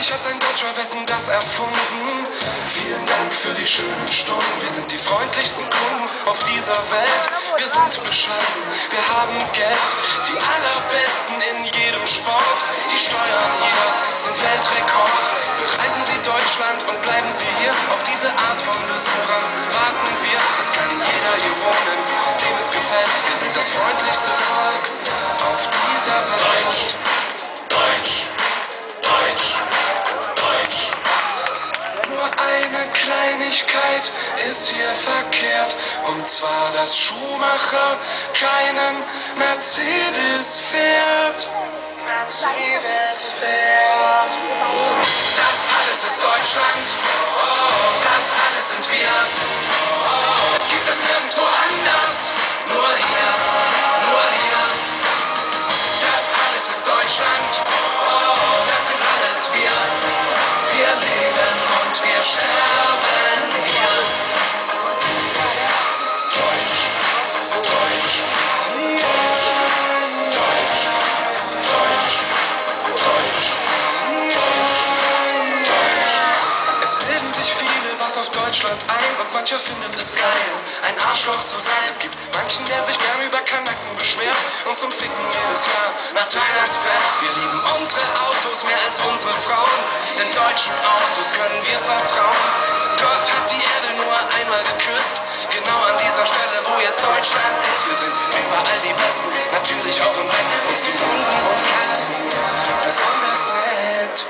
Natürlich hat ein Deutscher Wetten das erfunden. Vielen Dank für die schönen Stunden. Wir sind die freundlichsten Kunden auf dieser Welt. Wir sind bescheiden, wir haben Geld. Die allerbesten in jedem Sport. Die Steuern hier sind Weltrekord. Bereisen Sie Deutschland und bleiben Sie hier. Auf diese Art von Besuchern warten wir. Es kann jeder hier wohnen, dem es gefällt. Wir sind das freundlichste Volk auf dieser Welt. Deutsch, Deutsch, Deutsch. Nur eine Kleinigkeit ist hier verkehrt. Und zwar, dass Schumacher keinen Mercedes fährt. Mercedes fährt. Das alles ist Deutschland. Das alles sind wir. Es gibt es nirgendwo anders. Nur hier, nur hier. Das alles ist Deutschland. Das sind alles wir. Wir leben und wir sterben hier. Deutsch, Deutsch, Deutsch, Deutsch, Deutsch, Deutsch, Deutsch, Deutsch. Es bilden sich viele was auf Deutschland ein und mancher findet es geil, ein Arschloch zu sein. Es gibt manchen, der sich gern über Kanaken beschwert und zum Ficken jedes Jahr nach Thailand fährt. Wir lieben unsere Autos mehr als unsere Frauen, denn deutschen Autos können wir vertrauen. Gott hat die Erde nur einmal geküsst, genau an dieser Stelle, wo jetzt Deutschland ist. Wir sind überall die Besten, natürlich auch im Bett und zu Hunden und Katzen besonders nett.